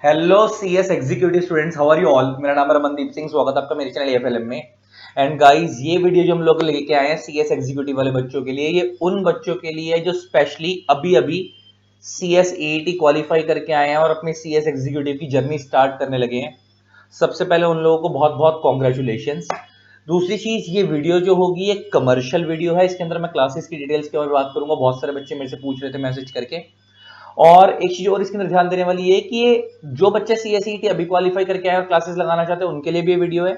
Hello CS executive students, how are you all. मेरा नाम है रमनदीप सिंह। स्वागत है आपका मेरे चैनल एफएलएम में। एंड गाइस, ये वीडियो जो हम लोग लेके आए हैं सीएस एग्जीक्यूटिव वाले बच्चों के लिए, ये उन बच्चों के लिए जो स्पेशली अभी अभी सीएस एईटी क्वालिफाई करके आए हैं और अपनी सीएस एग्जीक्यूटिव की जर्नी स्टार्ट करने लगे हैं। सबसे पहले उन लोगों को बहुत बहुत कॉन्ग्रेचुलेशंस। दूसरी चीज, ये वीडियो जो होगी एक कमर्शियल वीडियो है। इसके अंदर मैं क्लासेस की डिटेल्स के बारे में बात करूंगा। बहुत सारे बच्चे मेरे से पूछ रहे थे मैसेज करके। और एक चीज और इसके अंदर ध्यान देने वाली है कि ये जो बच्चे सीएसईटी अभी क्वालिफाई करके आए और क्लासेस लगाना चाहते हैं उनके लिए भी ये वीडियो है,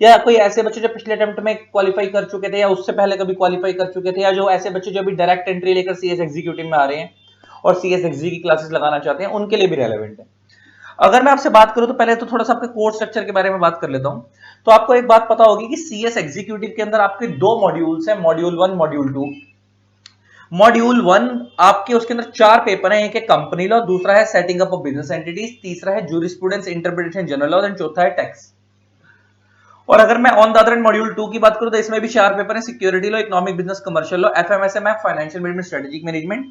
या कोई ऐसे बच्चे जो पिछले अटेम्प्ट में क्वालिफाई कर चुके थे या उससे पहले कभी क्वालिफाई कर चुके थे, या जो ऐसे बच्चे जो अभी डायरेक्ट एंट्री लेकर सीएस एग्जीक्यूटिव में आ रहे हैं और सीएस एग्जी की क्लासेस लगाना चाहते हैं, उनके लिए भी रेलेवेंट है। अगर मैं आपसे बात करूं तो पहले तो थोड़ा सा आपके कोर्स स्ट्रक्चर के बारे में बात कर लेता हूं। तो आपको एक बात पता होगी कि सीएस एग्जीक्यूटिव के अंदर आपके दो मॉड्यूल्स हैं, मॉड्यूल 1 मॉड्यूल 2। मॉड्यूल 1 आपके उसके अंदर चार पेपर हैं। एक है कंपनी लॉ, दूसरा है setting up of business entities, तीसरा है jurisprudence interpretation general law, and चौथा है टैक्स। और अगर मैं on the other and module 2 की बात करूं तो इसमें भी चार पेपर हैं, security law, economic business commercial law, FMSM financial management strategic management,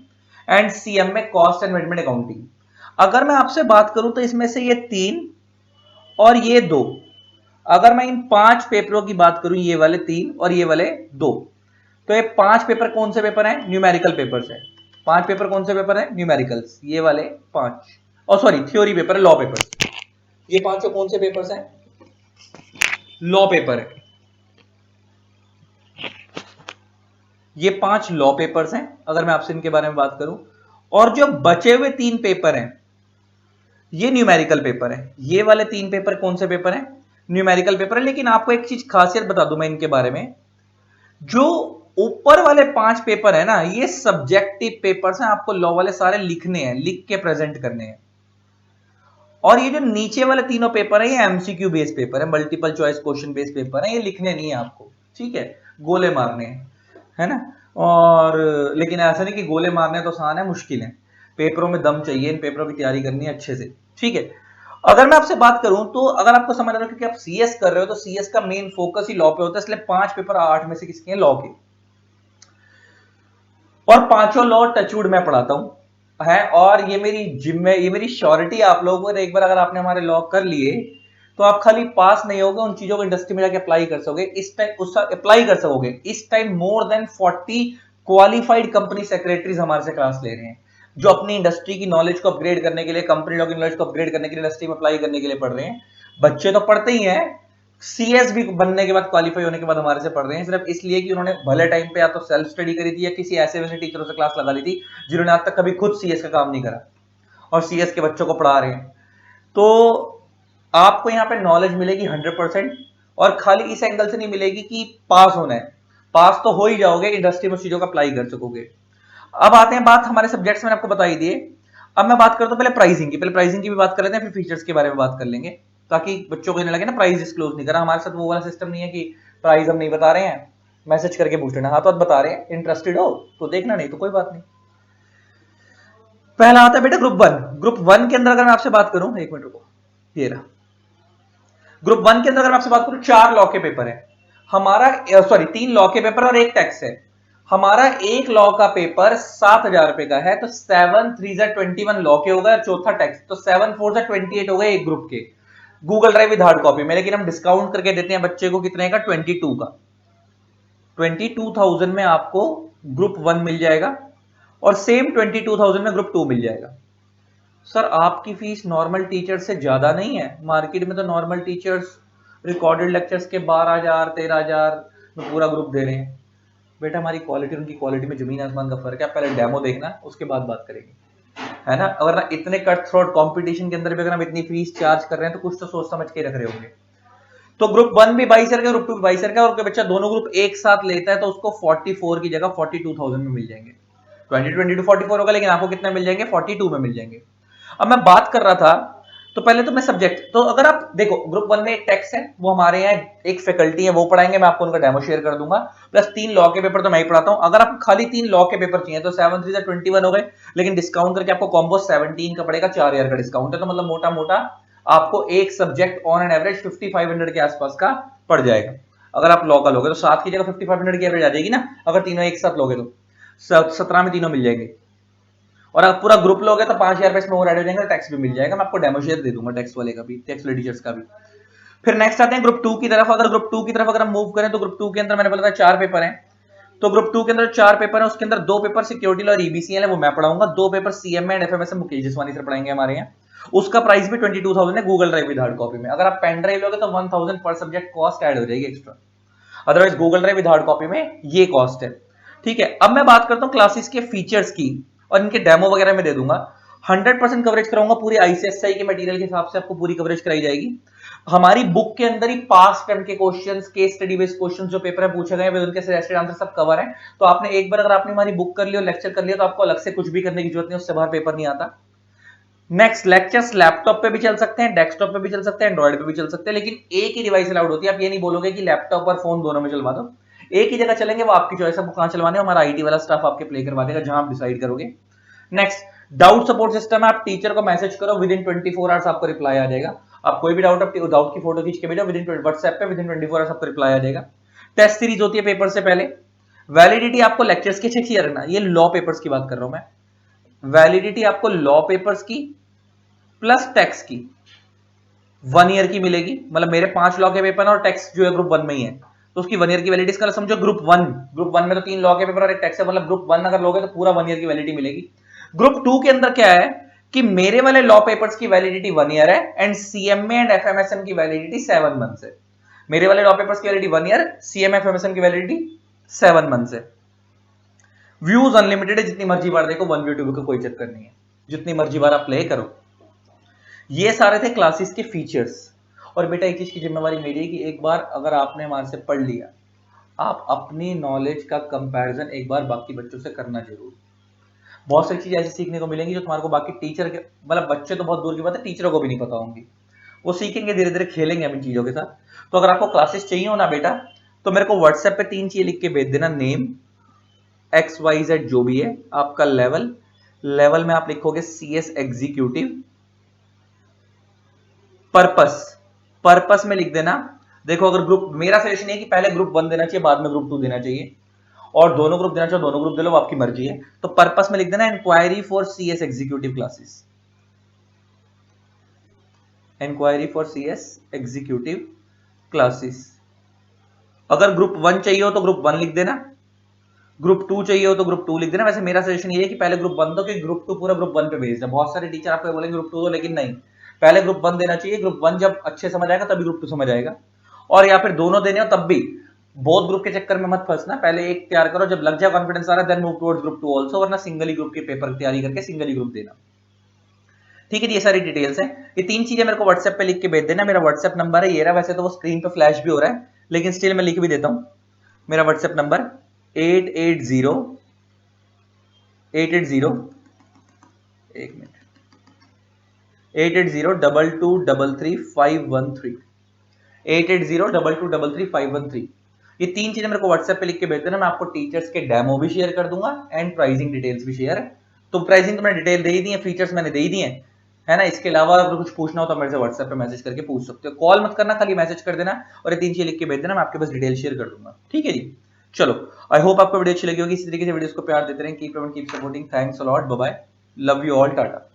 and CM में कॉस्ट एंड मैनेजमेंट अकाउंटिंग। अगर मैं आपसे बात करूं तो इसमें से ये तीन और ये दो, अगर मैं इन पांच पेपरों की बात करूं, ये वाले तीन और ये वाले दो, तो ये पांच पेपर कौन से पेपर हैं? न्यूमेरिकल पेपर्स हैं। पांच पेपर कौन से पेपर हैं? न्यूमेरिकल्स। ये वाले पांच, और सॉरी थ्योरी पेपर है, लॉ पेपर। ये पांचों कौन से पेपर्स हैं? लॉ पेपर है। ये पांच लॉ पेपर्स हैं अगर मैं आपसे इनके बारे में बात करूं। और जो बचे हुए तीन पेपर हैं ये न्यूमेरिकल पेपर है। ये वाले तीन पेपर कौन से पेपर हैं? न्यूमेरिकल पेपर है। लेकिन आपको एक चीज खासियत बता दूं मैं इनके बारे में, जो ऊपर वाले पांच पेपर है ना, ये सब्जेक्टिव पेपर्स हैं। आपको लॉ वाले सारे लिखने हैं, लिख के प्रेजेंट करने हैं। और ये जो नीचे वाले तीनों पेपर है ये एमसीक्यू बेस्ड पेपर है, multiple choice question based paper है। ये लिखने नहीं है आपको, ठीक है, गोले मारने हैं, है ना। और लेकिन ऐसा नहीं कि गोले मारने तो आसान है, मुश्किल है। पेपरों में दम चाहिए, इन पेपरों की तैयारी करनी है अच्छे से, ठीक है। अगर मैं आपसे बात करूं तो अगर आपको समझ रहा हो क्योंकि आप सीएस कर रहे हो तो सीएस का मेन फोकस ही लॉ पे होता है, इसलिए पांच पेपर आठ में से किसके हैं? लॉ के। और पांचों लॉ टचवुड मैं पढ़ाता हूं है। और ये मेरी जिम्मे, ये मेरी श्योरिटी आप लोगों को। एक बार अगर आपने हमारे लॉ कर लिए तो आप खाली पास नहीं होगे, उन चीजों को इंडस्ट्री में जाके अप्लाई कर सकोगे। इस टाइम उसका अप्लाई कर सकोगे। इस time more than 40 qualified company secretaries हमारे से क्लास ले रहे हैं, जो अपनी इंडस्ट्री की नॉलेज को अपग्रेड करने के लिए, कंपनी लॉ की नॉलेज को अपग्रेड करने के लिए, इंडस्ट्री में अप्लाई करने के लिए पढ़ रहे हैं। बच्चे तो पढ़ते ही हैं, सीएस भी बनने के बाद, क्वालिफाई होने के बाद हमारे से पढ़ रहे हैं, सिर्फ इसलिए कि उन्होंने भले टाइम पे या तो सेल्फ स्टडी करी थी या किसी ऐसे वैसे टीचरों से क्लास लगा ली थी जिन्होंने आज तक कभी खुद सीएस का काम नहीं करा और सीएस के बच्चों को पढ़ा रहे हैं। तो आपको यहाँ पे नॉलेज मिलेगी 100%। और खाली इस एंगल से नहीं मिलेगी कि पास होना है, पास तो हो ही जाओगे, इंडस्ट्री में चीजों का अप्लाई कर सकोगे। अब आते हैं बात हमारे सब्जेक्ट्स, मैंने आपको बताई दिए। अब मैं बात करता हूं पहले प्राइसिंग की। पहले प्राइसिंग की भी बात कर लेते हैं, फिर फीचर्स के बारे में बात कर लेंगे, ताकि बच्चों को नहीं लगे ना प्राइस डिस्क्लोज नहीं करा। हमारे साथ वो वाला सिस्टम नहीं है कि प्राइस हम नहीं बता रहे हैं, मैसेज करके पूछ लेना, हाँ तो बता रहे हैं, इंटरेस्टेड हो तो देखना, नहीं तो कोई बात नहीं। पहला आता है बेटा ग्रुप वन। ग्रुप वन के अंदर अगर मैं आपसे बात करूं, एक मिनट रुको, ये रहा। ग्रुप वन के अंदर अगर मैं आपसे बात करूं, चार लॉ के पेपर है हमारा, सॉरी तीन लॉ के पेपर और एक टैक्स है। हमारा एक लॉ का पेपर 7,000 रुपए का है, तो 7 3 21 लॉ के हो गए, चौथा टैक्स, तो 7 4 28 हो गए एक ग्रुप के। Google drive with hard copy में, लेकिन हम डिस्काउंट करके देते हैं बच्चे को कितने का? 22 का। 22,000 में आपको ग्रुप वन मिल जाएगा और सेम 22,000 में ग्रुप टू मिल जाएगा। सर आपकी फीस नॉर्मल टीचर से ज्यादा नहीं है? मार्केट में तो नॉर्मल टीचर्स रिकॉर्डेड लेक्चर्स के 12,000 13,000 में पूरा ग्रुप दे रहे हैं। बेटा हमारी क्वालिटी उनकी क्वालिटी में जमीन आसमान का फर्क है। पहले डेमो देखना, उसके बाद बात करेंगे, है ना। अगर ना इतने कट थ्रोट कंपटीशन के अंदर भी अगर हम इतनी फीस चार्ज कर रहे हैं तो कुछ तो सोच समझ के रख रहे होंगे। तो ग्रुप वन भी 22,000 का, ग्रुप टू भी 22,000 का, और कोई बच्चा दोनों ग्रुप एक साथ लेता है तो उसको 44 की जगह 42,000 में मिल जाएंगे। 20 44 होगा, लेकिन आपको कितना मिल जाएंगे? 42 में मिल जाएंगे। अब मैं बात कर रहा था, तो पहले तो मैं सब्जेक्ट, तो अगर आप देखो ग्रुप वन में एक टैक्स है, वो हमारे यहाँ एक फैकल्टी है वो पढ़ाएंगे, मैं आपको उनका डेमो शेयर कर दूंगा। प्लस तीन लॉ के पेपर तो मैं ही पढ़ाता हूं। अगर आपको खाली तीन लॉ के पेपर चाहिए तो 7 3 21 हो गए, लेकिन डिस्काउंट करके आपको कॉम्बो 17 का पड़ेगा, 4,000 का डिस्काउंट है, तो मतलब मोटा मोटा आपको एक सब्जेक्ट ऑन एन एवरेज 5500 के आसपास का पड़ जाएगा। अगर आप लॉ का लोगे तो 7 की जगह 5500 की एवरेज आ जाएगी ना, अगर तीनों एक साथ लोगे तो 17 में तीनों मिल जाएंगे। और अगर पूरा ग्रुप लोगे तो 5,000 रुपए इसमें और ऐड हो जाएंगे, टैक्स भी मिल जाएगा। मैं आपको डेमो शेयर दे दूंगा टैक्स वाले का भी, टैक्स वाले टीचर्स का भी। फिर नेक्स्ट आते हैं ग्रुप 2 की तरफ। अगर ग्रुप 2 की तरफ अगर हम मूव करें तो ग्रुप 2 के अंदर मैंने बोला था 4 पेपर हैं। तो ग्रुप 2 के अंदर 4 पेपर है, उसके अंदर 2 पेपर सिक्योरिटी और ईबीसीएल है, वो मैं पढ़ाऊंगा। 2 paper CMA and FMS Mukesh Jaswani sir पढ़ाएंगे हमारे यहाँ। उसका प्राइस भी 22,000 है Google drive with hard copy में। अगर आप पेन ड्राइव लोगे तो 1,000 पर सब्जेक्ट कॉस्ट ऐड हो जाएगी extra, otherwise Google drive with hard copy में ये कॉस्ट है। ठीक है, अब मैं बात करता हूँ क्लासेस के फीचर्स की और इनके डेमो वगैरह में दे दूंगा। 100% कवरेज कराऊंगा, पूरी आईसीएसआई के मटेरियल के हिसाब से आपको पूरी कवरेज कराई जाएगी। हमारी बुक के अंदर ही पास्ट टर्म के questions, case study based questions जो पेपर में पूछे गए हैं उनके सजेस्टेड आंसर सब कवर है। तो आपने एक बार अगर आपने हमारी बुक कर लिया, लेक्चर कर लिया, तो आपको अलग से कुछ भी करने की जरूरत नहीं, उससे बाहर पेपर नहीं आता। नेक्स्ट, लेक्चर्स लैपटॉप पे भी चल सकते हैं, डेस्कटॉप पे भी चल सकते हैं, एंड्रॉइड पे भी चल सकते हैं, लेकिन एक ही डिवाइस अलाउड होती है। आप ये नहीं बोलोगे कि लैपटॉप और फोन दोनों में चलवा दो, एक ही जगह चलेंगे, वो आपकी चॉइस है, आपको कहां चलवाने, हमारा आईटी वाला स्टाफ आपके प्ले करवा देगा जहां आप डिसाइड करोगे। नेक्स्ट, डाउट सपोर्ट सिस्टम है। आप टीचर को मैसेज करो, विद इन 24 आवर्स आपको रिप्लाई आ जाएगा। आप कोई भी डाउट की फोटो खींच के भेजो, विद इन व्हाट्सएप पे, विद इन 24 आवर्स आपको रिप्लाई आ जाएगा। टेस्ट सीरीज होती है पेपर से पहले। वैलिडिटी आपको लेक्चर्स की 6 ईयर ना, ये लॉ पेपर्स की बात कर रहा हूं मैं। वैलिडिटी आपको लॉ पेपर्स की प्लस टैक्स की 1 ईयर की मिलेगी। मतलब मेरे 5 लॉ के पेपर और टैक्स जो है ग्रुप 1 में ही है, तो उसकी 1 ईयर की वैलिडिटी का समझो ग्रुप 1 में तो 3 लॉ के पेपर और एक टैक्स है, मतलब ग्रुप 1 अगर लोगे तो पूरा 1 ईयर की वैलिडिटी मिलेगी। ग्रुप 2 के अंदर क्या है कि मेरे वाले लॉ पेपर्स की वैलिडिटी 1 ईयर है एंड सीएमए एंड एफएमएसएम की वैलिडिटी 7 मंथ्स है। मेरे वाले लॉ पेपर्स की वैलिडिटी 1 ईयर, सीएमए एफएमएसएम की वैलिडिटी 7 मंथ्स है। व्यूज अनलिमिटेड है, जितनी मर्जी बार देखो, 1 व्यू 2 व्यू का कोई चक्कर नहीं है, जितनी मर्जी बार आप प्ले करो। ये सारे थे क्लासेस के फीचर्स। और बेटा एक चीज की जिम्मेवारी मेरी है कि एक बार अगर आपने हमारे से पढ़ लिया, आप अपनी नॉलेज का कंपैरिजन एक बार बाकी बच्चों से करना जरूर। बहुत सारी चीजें ऐसी सीखने को मिलेंगी जो तुम्हारे को बाकी टीचर के, मतलब बच्चे तो बहुत दूर की बात है, टीचरों को भी नहीं पता होंगी। वो सीखेंगे, धीरे धीरे खेलेंगे हम इन चीजों के साथ। तो अगर आपको क्लासेस चाहिए हो ना बेटा, तो मेरे को व्हाट्सएप पे 3 चीजें लिख के भेज देना, नेम, XYZ जो भी है, आपका लेवल में आप लिखोगे CS एग्जीक्यूटिव, पर्पस में लिख देना। देखो अगर ग्रुप, मेरा सजेशन है कि पहले ग्रुप 1 देना चाहिए, बाद में ग्रुप 2 देना चाहिए, और दोनों ग्रुप देना चाहिए, दोनों ग्रुप दे लो, आपकी मर्जी है। तो पर्पस में लिख देना enquiry for CS executive classes, enquiry for CS executive classes. अगर ग्रुप 1 चाहिए हो तो ग्रुप 1 लिख देना, ग्रुप 2 चाहिए हो तो ग्रुप 2 लिख देना। वैसे मेरा सजेशन ये है कि पहले ग्रुप 1 दो, क्योंकि ग्रुप 2 पूरा ग्रुप 1 पे भेज है। बहुत सारे टीचर आपको बोलेंगे ग्रुप 2 दो, लेकिन नहीं, पहले ग्रुप 1 देना चाहिए। ग्रुप 1 जब अच्छे समझ आएगा तभी ग्रुप 2 समझ आएगा। और या फिर दोनों देने हो तब भी बोथ ग्रुप के चक्कर में मत फंसना, पहले एक तैयार करो, जब लग जाए कॉन्फिडेंस आ रहा है then move towards group 2 also, वरना सिंगल ही ग्रुप के पेपर तैयारी करके सिंगल ही ग्रुप देना। ठीक है, ये सारी डिटेल्स हैं। ये 3 चीजें मेरे को व्हाट्सएप पे लिख के भेज देना। मेरा व्हाट्सएप नंबर है ये रहा, वैसे तो वो स्क्रीन पे फ्लैश भी हो रहा है, लेकिन स्टिल मैं लिख भी देता हूं। मेरा व्हाट्सएप नंबर 880 880 एक मिनट 88022333513 88022333513। ये 3 चीजें मेरे को व्हाट्सएप पे लिख के भेज देना। मैं आपको टीचर्स के डेमो भी शेयर कर दूंगा एंड प्राइसिंग डिटेल्स भी शेयर। तो प्राइसिंग तो मैंने डिटेल दे ही दी है, फीचर्स मैंने दे ही दिए हैं, है ना। इसके अलावा अगर कुछ पूछना हो तो मेरे से व्हाट्सएप पे मैसेज करके पूछ सकते हो, कॉल मत करना, खाली मैसेज कर देना और ये 3 चीजें लिख के भेज देना, मैं आपके पास डिटेल शेयर कर दूंगा। ठीक है जी, चलो, आई होप आपको वीडियो अच्छी लगी होगी। इसी तरीके से वीडियोस को प्यार देते रहें, keep comment, keep supporting. Thanks a lot, bye bye, love you all, Tata.